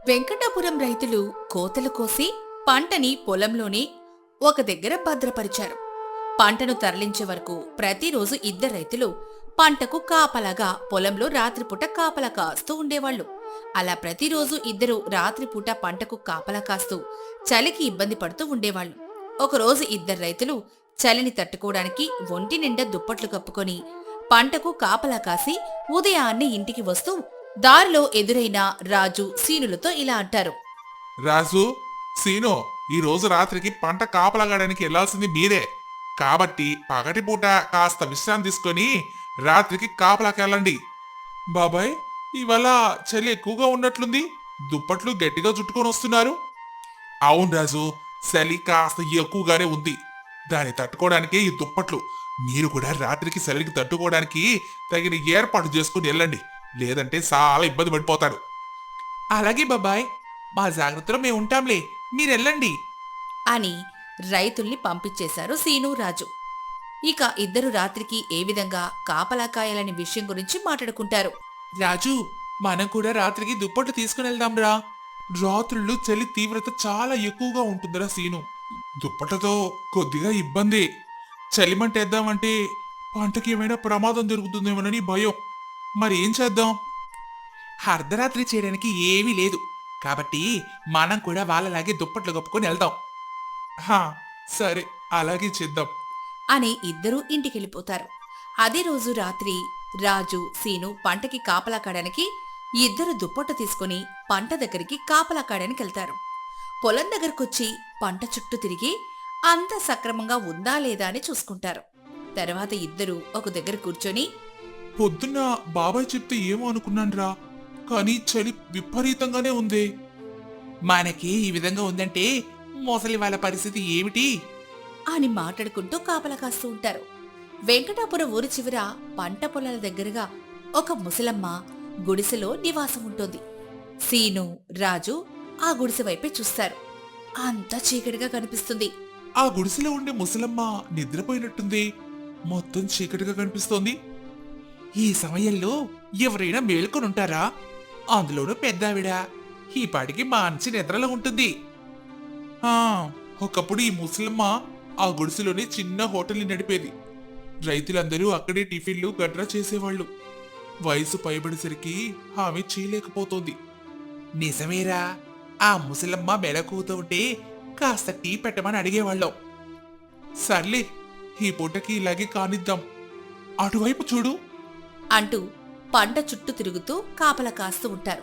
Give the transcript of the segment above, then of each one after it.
వెంకటాపురం రైతులు కోతలు కోసి పంటని పొలంలోనే ఒక దగ్గర భద్రపరిచారు. పంటను తరలించే వరకు ప్రతిరోజు ఇద్దరు రైతులు పంటకు కాపలాగా పొలంలో రాత్రిపూట కాపలా కాస్తూ ఉండేవాళ్లు. అలా ప్రతిరోజు ఇద్దరు రాత్రిపూట పంటకు కాపలా కాస్తూ చలికి ఇబ్బంది పడుతూ ఉండేవాళ్లు. ఒకరోజు ఇద్దరు రైతులు చలిని తట్టుకోవడానికి ఒంటి నిండా దుప్పట్లు కప్పుకొని పంటకు కాపలా కాసి ఉదయాన్నే ఇంటికి వస్తూ దారిలో ఎదురైన రాజు సీనులతో ఇలా అంటారు. రాజు, సీను, ఈ రోజు రాత్రికి పంట కాపలాగాడానికి వెళ్లాల్సింది మీరే. కాబట్టి పగటిపూట కాస్త విశ్రాంతి తీసుకొని రాత్రికి కాపలాకెళ్ళండి. బాబాయ్, ఇవాళ చలి ఎక్కువగా ఉన్నట్లుంది. దుప్పట్లు గట్టిగా చుట్టుకొని వస్తున్నారు. అవును రాజు, చలి కాస్త ఎక్కువగానే ఉంది. దాన్ని తట్టుకోవడానికే ఈ దుప్పట్లు. మీరు కూడా రాత్రికి చలికి తట్టుకోవడానికి తగిన ఏర్పాటు చేసుకుని వెళ్ళండి, లేదంటే చాలా ఇబ్బంది పడిపోతారు. అలాగే బాబాయ్, మా జాగ్రత్తలో మేము ఉంటాంలే, మీరెళ్ళండి అని రైతుల్ని పంపించేశారు సీను, రాజు. ఇక ఇద్దరు రాత్రికి ఏ విధంగా కాపలా కాయాలనే విషయం గురించి మాట్లాడుకుంటారు. రాజు, మనం కూడా రాత్రికి దుప్పట్లు తీసుకుని వెళ్దాంరా. రాత్రుళ్ళు చలి తీవ్రత చాలా ఎక్కువగా ఉంటుందిరా సీను. దుప్పట్లతో కొద్దిగా ఇబ్బంది. చలిమంటేద్దామంటే పంటకి ఏమైనా ప్రమాదం జరుగుతుందేమోనని భయం. మరి ఏం చేద్దాం? అర్ధరాత్రి చేయడానికి ఏమీ లేదు, కాబట్టి మనం కూడా వాళ్ళలాగే దుప్పట్లు కప్పుకొని వెళ్దాం. సరే, అలాగే చేద్దాం అని ఇద్దరూ ఇంటికెళ్ళిపోతారు. అదే రోజు రాత్రి రాజు, సీను పంటకి కాపలా కాయడానికి ఇద్దరు దుప్పట్టు తీసుకుని పంట దగ్గరికి కాపలా కాయడానికి వెళ్తారు. పొలం దగ్గరకొచ్చి పంట చుట్టూ తిరిగి అంతా సక్రమంగా ఉందా లేదా అని చూసుకుంటారు. తర్వాత ఇద్దరు ఒక దగ్గర కూర్చొని, పొద్దున్న బాబాయ్ చెప్తే ఏమో అనుకున్నాన్రా, కానీ చలి విపరీతంగానే ఉంది. మనకి ఈ విధంగా ఉందంటే ముసలి వాళ్ళ పరిస్థితి ఏమిటి అని మాట్లాడుకుంటూ కాపలా కాస్తూ ఉంటారు. వెంకటాపురం ఊరి చివర పంట పొలాల దగ్గరగా ఒక ముసలమ్మ గుడిసెలో నివాసం ఉంటుంది. సీను, రాజు ఆ గుడిసె వైపే చూస్తారు. అంతా చీకటిగా కనిపిస్తుంది. ఆ గుడిసెలో ఉండే ముసలమ్మ నిద్రపోయినట్టుంది. మొత్తం చీకటిగా కనిపిస్తోంది. ఈ సమయంలో ఎవరైనా మేల్కొనుంటారా? అందులోనూ పెద్దావిడ ఈ పాటికి మంచి నిద్రలో ఉంటుంది. ఒకప్పుడు ఈ ముసలమ్మ ఆ గుడిసెలోనే చిన్న హోటల్ని నడిపేది. రైతులందరూ అక్కడే టిఫిన్లు గట్రా చేసేవాళ్లు. వయసు పైబడేసరికి ఆమె చేయలేకపోతోంది. నిజమేరా, ఆ ముసలమ్మ మెలకువతో ఉంటే కాస్త టీ పెట్టమని అడిగేవాళ్ళం. సర్లే, ఈ పూటకి ఇలాగే కానిద్దాం. అటువైపు చూడు అంటూ పంట చుట్టూ తిరుగుతూ కాపలా కాస్తూ ఉంటారు.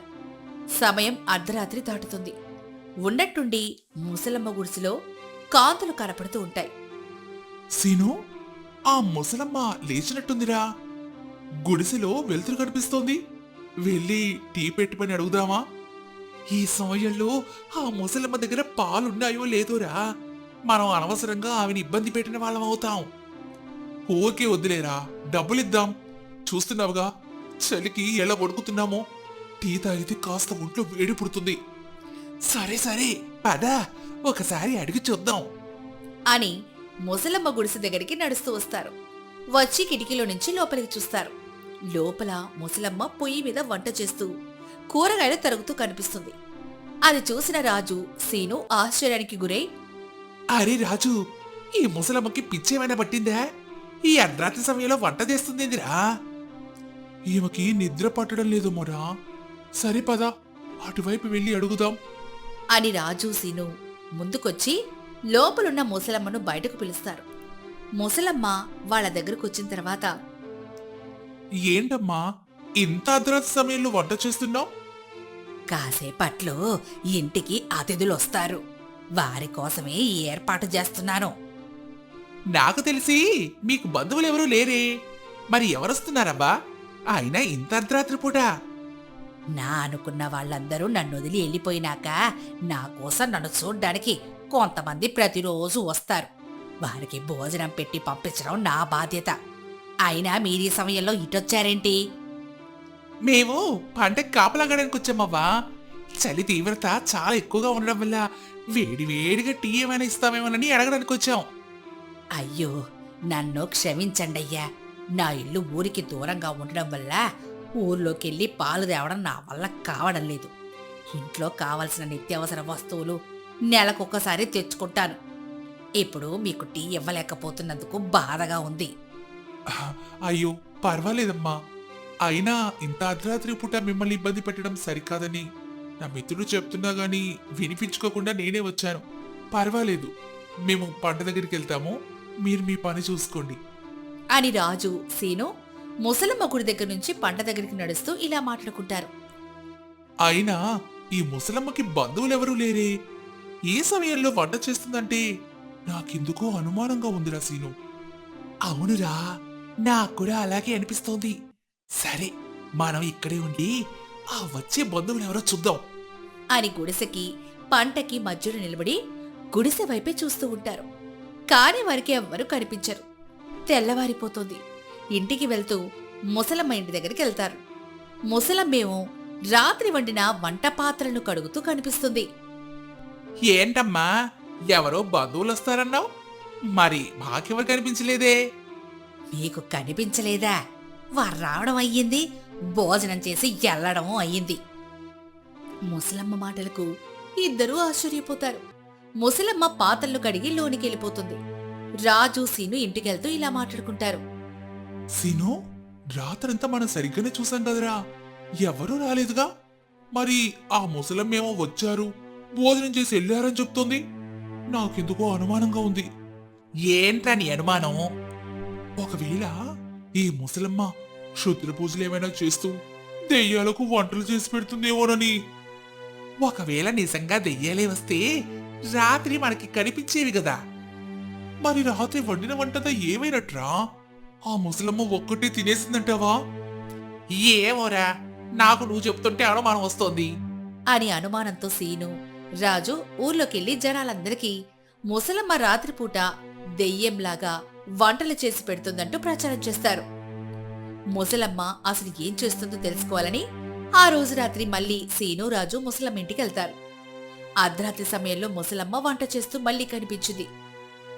సమయం అర్ధరాత్రి దాటుతుంది. ఉన్నట్టుండి ముసలమ్మ గుడిసెలో కాంతులు కనపడుతూ ఉంటాయి. సీను, ఆ ముసలమ్మ లేచినట్టుందిరా. గుడిసెలో వెలుతురు కనిపిస్తోంది. వెళ్ళి టీ పెట్టుమని అడుగుదామా? ఈ సమయంలో ఆ ముసలమ్మ దగ్గర పాలున్నాయో లేదోరా. మనం అనవసరంగా ఆమెను ఇబ్బంది పెట్టిన వాళ్ళం అవుతాం. ఓకే, వద్దులేరా, డబ్బులిద్దాం. చూస్తున్నావుగా చలికి ఎలా వణుకుతున్నామో. టీ తాగితే కాస్త ఒంట్లో వేడి పుడుతుంది. సరే సరే, పదా, ఒకసారి అడిగి చూద్దాం అని ముసలమ్మ గుడిసె దగ్గరికి నడుస్తూ వస్తారు. వచ్చి కిటికీలో నుంచి లోపలికి చూస్తారు. లోపల ముసలమ్మ పొయ్యి మీద వంట చేస్తూ కూరగాయలు తరుగుతూ కనిపిస్తుంది. అది చూసిన రాజు, సీను ఆశ్చర్యానికి గురై, అరే రాజు, ఈ ముసలమ్మకి పిచ్చేమైనా పట్టిందా? ఈ అర్ధరాత్రి సమయంలో వంట చేస్తుందేందిరా? ఈమెకి నిద్ర పట్టడం లేదు మొరా. సరే పద, అటువైపు వెళ్ళి అడుగుదాం అని రాజు, సీను ముందుకొచ్చి లోపలున్న ముసలమ్మను బయటకు పిలుస్తారు. ముసలమ్మ వాళ్ళ దగ్గరకు వచ్చిన తర్వాత, ఏంటమ్మా ఇంత అర్ధరాత్రి సమయంలో వంట చేస్తున్నావు? కాసేపట్లో ఇంటికి అతిథులొస్తారు, వారి కోసమే ఈ ఏర్పాటు చేస్తున్నాను. నాకు తెలిసి మీకు బంధువులెవరూ లేరే. మరి ఎవరొస్తున్నారబ్బా? అయినా ఇంత అర్ధరాత్రి పూట? నా అనుకున్న వాళ్ళందరూ నన్ను వదిలి వెళ్ళిపోయినాక నా కోసం నన్ను చూడ్డానికి కొంతమంది ప్రతిరోజు వస్తారు. వారికి భోజనం పెట్టి పంపించడం నా బాధ్యత. అయినా మీరీ సమయంలో ఇటొచ్చారేంటి? మేము పంటకి కాపలాగడానికి వచ్చామవ్వా. చలి తీవ్రత చాలా ఎక్కువగా ఉండడం వల్ల వేడి వేడిగా టీ ఏమైనా ఇస్తామేమోనని అడగడానికి వచ్చాం. అయ్యో, నన్ను క్షమించండయ్యా. నా ఇల్లు ఊరికి దూరంగా ఉండడం వల్ల ఊర్లోకెళ్ళి పాలు తేవడం నా వల్ల కావడం లేదు. ఇంట్లో కావలసిన నిత్యావసర వస్తువులు నెలకొకసారి తెచ్చుకుంటాను. ఇప్పుడు మీకు టీ ఇవ్వలేకపోతున్నందుకు బాధగా ఉంది. అయ్యో పర్వాలేదమ్మా. అయినా ఇంత అర్ధరాత్రి పూట మిమ్మల్ని ఇబ్బంది పెట్టడం సరికాదని నా మిత్రుడు చెప్తున్నా గాని వినిపించుకోకుండా నేనే వచ్చాను. పర్వాలేదు, మేము పంట దగ్గరికి వెళ్తాము, మీరు మీ పని చూసుకోండి అని రాజు, సీను ముసలమ్మ గుడి దగ్గర నుంచి పంట దగ్గరికి నడుస్తూ ఇలా మాట్లాడుకుంటారు. అయినా ఈ ముసలమ్మకి బంధువులెవరూ లేరే, ఏ సమయంలో వంట చేస్తుందంటే నాకెందుకో అనుమానంగా ఉందిరా సీను. అవునురా, నాకు కూడా అలాగే అనిపిస్తోంది. సరే, మనం ఇక్కడే ఉండి ఆ వచ్చే బంధువులెవరో చూద్దాం అని గుడిసెకి పంటకి మధ్యలో నిలబడి గుడిసె వైపే చూస్తూ ఉంటారు. కాని వారికి ఎవ్వరూ కనిపించరు. తెల్లవారిపోతుంది. ఇంటికి వెళ్తూ ముసలమ్మ ఇంటి దగ్గరికి వెళ్తారు. ముసలమ్మేమో రాత్రి వండిన వంట పాత్రలను కడుగుతూ కనిపిస్తుంది. ఏంటమ్మా, ఎవరో బంధువులు వస్తారన్నావు, మరి మాకెవరు కనిపించలేదే? నీకు కనిపించలేదా? వారు రావడం అయ్యింది, భోజనం చేసి ఎల్లడం అయ్యింది. ముసలమ్మ మాటలకు ఇద్దరూ ఆశ్చర్యపోతారు. ముసలమ్మ పాత్రలు కడిగి లోనికి వెళ్ళిపోతుంది. రాజు, సీను ఇంటికెళ్తూ ఇలా మాట్లాడుకుంటారు. సీను, రాత్రంతా మనం సరిగ్గానే చూసాం కదరా, ఎవరూ రాలేదుగా. మరి ఆ ముసలమ్మేమో వచ్చారు, భోజనం చేసి వెళ్ళారని చెప్తోంది. నాకెందుకో అనుమానంగా ఉంది. ఏంట్రా నీ అనుమానం? ఒకవేళ ఈ ముసలమ్మ క్షుద్ర పూజలు ఏమైనా చేస్తూ దెయ్యాలకు వంటలు చేసి పెడుతుందేమోనని. ఒకవేళ నిజంగా దెయ్యాలే వస్తే రాత్రి మనకి కనిపించేవి కదా. మరి రాత్రి వండిన వంటంతా ఏమైనట్రా? ఆ ముసలమ్మ ఒక్కటే తినేసిందంటావా? ఏమోరా, నాకు నువ్వు చెప్తుంటే అనుమానం వస్తోంది అని అనుమానంతో సీను, రాజు ఊర్లోకెళ్లి జనాలందరికీ ముసలమ్మ రాత్రిపూట దెయ్యంలాగా వంటలు చేసి పెడుతుందంటూ ప్రచారం చేస్తారు. ముసలమ్మ అసలు ఏం చేస్తుందో తెలుసుకోవాలని ఆ రోజు రాత్రి మళ్ళీ సీను, రాజు ముసలమ్మ ఇంటికి వెళ్తారు. అర్ధరాత్రి సమయంలో ముసలమ్మ వంట చేస్తూ మళ్ళీ కనిపించింది.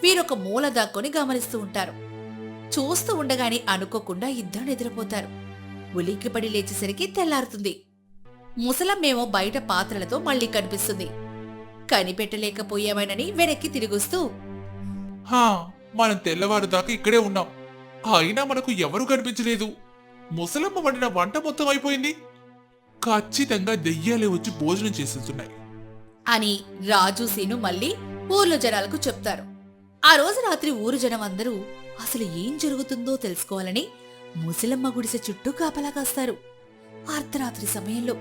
వీరొక మూల దాక్కొని గమనిస్తూ ఉంటారు. చూస్తూ ఉండగానే అనుకోకుండా ఇద్దరు నిద్రపోతారు. ఉలిక్కిపడి లేచేసరికి తెల్లారుతుంది. ముసలమ్మేమో బయట పాత్రలతో మళ్ళీ కనిపిస్తుంది. కనిపెట్టలేకపోయామేనని వెనక్కి తిరిగొస్తూ, మనం తెల్లవారు దాకా ఇక్కడే ఉన్నాం, అయినా మనకు ఎవరూ కనిపించలేదు. ముసలమ్మ వండిన వంట మొత్తం అయిపోయింది. ఖచ్చితంగా దెయ్యాలే వచ్చి భోజనం చేసేస్తున్నాయి అని రాజు, సీను మళ్ళీ ఊర్లో జనాలకు చెప్తారు. ఆ రోజు రాత్రి ఊరు జనం అందరూ అసలు ఏం జరుగుతుందో తెలుసుకోవాలని ముసలమ్మ గుడిసె చుట్టూ కాపలా కాస్తారు. అర్ధరాత్రి సమయంలో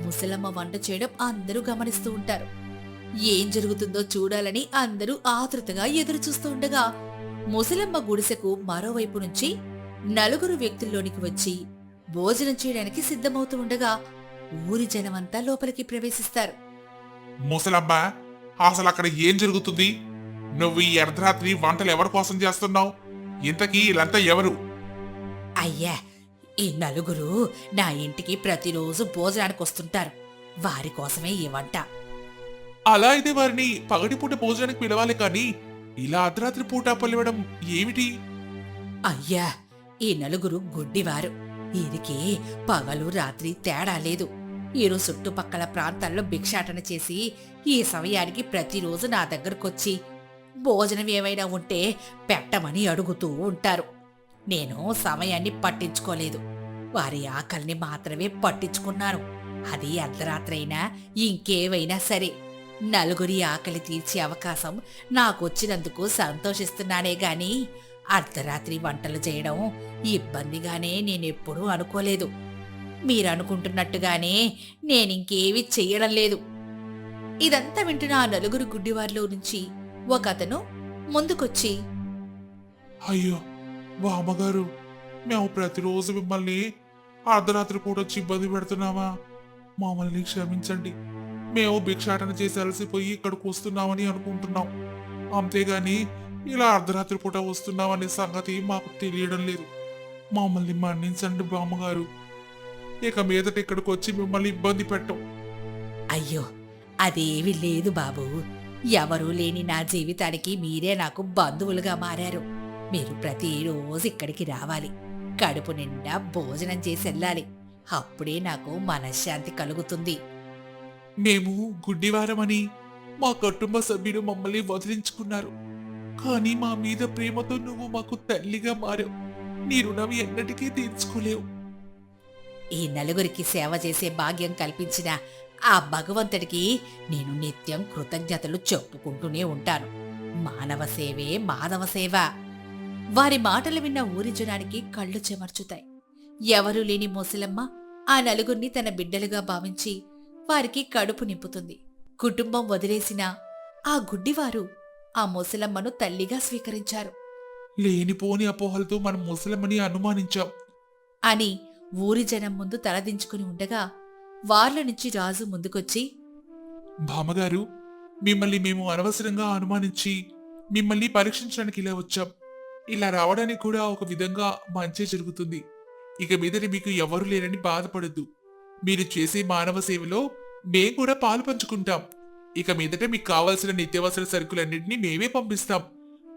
ముసలమ్మ వంట చేయడం అందరూ గమనిస్తూ ఉంటారు. ఏం జరుగుతుందో చూడాలని అందరూ ఆతృతగా ఎదురుచూస్తూ ఉండగా ముసలమ్మ గుడిసెకు మరోవైపు నుంచి నలుగురు వ్యక్తుల్లోనికి వచ్చి భోజనం చేయడానికి సిద్ధమవుతూ ఉండగా ఊరి జనమంతా లోపలికి ప్రవేశిస్తారు. ముసలమ్మ, అసలు అక్కడ ఏం జరుగుతుంది? నువ్వు ఈ అర్ధరాత్రి వంటలు ఎవరి కోసం చేస్తున్నావు? ఇంతకీ వీళ్ళంతా ఎవరు? అయ్యా, ఈ నలుగురు నా ఇంటికి ప్రతిరోజు భోజనానికి వస్తుంటారు. వారి కోసమే ఈ వంట. అలా అయితే వారిని పగటిపూట భోజనానికి పిలవాలి, కానీ ఇలా అర్ధరాత్రి పూట పిలవడం ఏమిటి? అయ్యా, ఈ నలుగురు గుడ్డివారు. వీరికి పగలు రాత్రి తేడా లేదు. వీరు చుట్టుపక్కల ప్రాంతాల్లో భిక్షాటన చేసి ఈ సమయానికి ప్రతిరోజు నా దగ్గరకొచ్చి భోజనం ఏమైనా ఉంటే పెట్టమని అడుగుతూ ఉంటారు. నేను సమయాన్ని పట్టించుకోలేదు, వారి ఆకలిని మాత్రమే పట్టించుకున్నాను. అది అర్ధరాత్రైనా ఇంకేవైనా సరే నలుగురి ఆకలి తీర్చే అవకాశం నాకొచ్చినందుకు సంతోషిస్తున్నానే గాని అర్ధరాత్రి వంటలు చేయడం ఇబ్బందిగానే నేనెప్పుడూ అనుకోలేదు. మీరనుకుంటున్నట్టుగానే నేనింకేవి చెయ్యడం లేదు. ఇదంతా వింటున్న ఆ నలుగురు గుడ్డివారిలో నుంచి ఒకతను ముందుకొచ్చి, అయ్యో బామ్మగారు, మేము ప్రతిరోజు మిమ్మల్ని అర్ధరాత్రి పూట వచ్చి ఇబ్బంది పెడుతున్నామా? మమ్మల్ని క్షమించండి. మేము భిక్షాటన చేసి అలసిపోయి ఇక్కడికి వస్తున్నామని అనుకుంటున్నాం. అంతేగాని ఇలా అర్ధరాత్రి పూట వస్తున్నామనే సంగతి మాకు తెలియడం లేదు. మమ్మల్ని మన్నించండి బామ్మగారు. ఇక మీదట ఇక్కడికి వచ్చి మిమ్మల్ని ఇబ్బంది పెట్టం. అయ్యో, అదేవి లేదు బాబు. ఎవరూ లేని నా జీవితానికి మీరే నాకు బంధువులుగా మారారు. మీరు ప్రతిరోజు ఇక్కడికి రావాలి, కడుపు నిండా భోజనం చేసి వెళ్ళాలి. అప్పుడే నాకు మనశ్శాంతి కలుగుతుంది మేము గుడ్డివారమని మా కుటుంబ సభ్యులు మమ్మల్ని వదిలించుకున్నారు. కానీ మా మీద ప్రేమతో నువ్వు మాకు తల్లిగా మారావు. నీ రుణం ఎన్నటికీ తీర్చుకోలేవు. ఈ నలుగురికి సేవ చేసే భాగ్యం కల్పించిన ఆ భగవంతుడికి నేను నిత్యం కృతజ్ఞతలు చెప్పుకుంటూనే ఉంటాను. మానవ సేవే మాధవ సేవ. వారి మాటలు విన్న ఊరి జనానికి కళ్ళు చెమర్చుతాయి. ఎవరూ లేని ముసలమ్మ ఆ నలుగురిని తన బిడ్డలుగా భావించి వారికి కడుపు నింపుతుంది. కుటుంబం వదిలేసిన ఆ గుడ్డివారు ఆ ముసలమ్మను తల్లిగా స్వీకరించారు లేనిపోని అపోహలతో మనం ముసలమ్మని అనుమానించాం అని ఊరి జనం ముందు తలదించుకుని ఉండగా వార్ల నుంచి రాజు ముందుకొచ్చి, బామ్మగారు, మిమ్మల్ని మేము అనవసరంగా అనుమానించి మిమ్మల్ని పరీక్షించడానికి ఇలా వచ్చాం. ఇలా రావడానికి కూడా ఒక విధంగా మంచి జరుగుతుంది. ఇక మీదట మీకు ఎవరు లేరని బాధపడద్దు. మీరు చేసే మానవ సేవలో మేం కూడా పాలు పంచుకుంటాం. ఇక మీదట మీకు కావలసిన నిత్యావసర సరుకులన్నింటినీ మేమే పంపిస్తాం.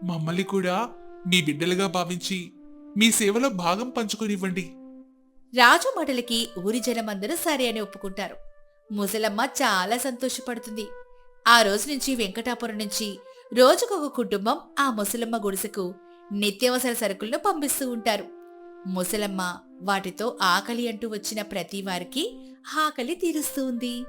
మమ్మల్ని కూడా మీ బిడ్డలుగా భావించి మీ సేవలో భాగం పంచుకొనివ్వండి. రాజు మాటలకి ఊరి జనమందరూ సరే అని ఒప్పుకుంటారు. ముసలమ్మ చాలా సంతోషపడుతుంది. ఆ రోజు నుంచి వెంకటాపురం నుంచి రోజుకొక కుటుంబం ఆ ముసలమ్మ గుడిసెకు నిత్యావసర సరుకులను పంపిస్తూ ఉంటారు. ముసలమ్మ వాటితో ఆకలి అంటూ వచ్చిన ప్రతి వారికి ఆకలి తీరుస్తూ ఉంది.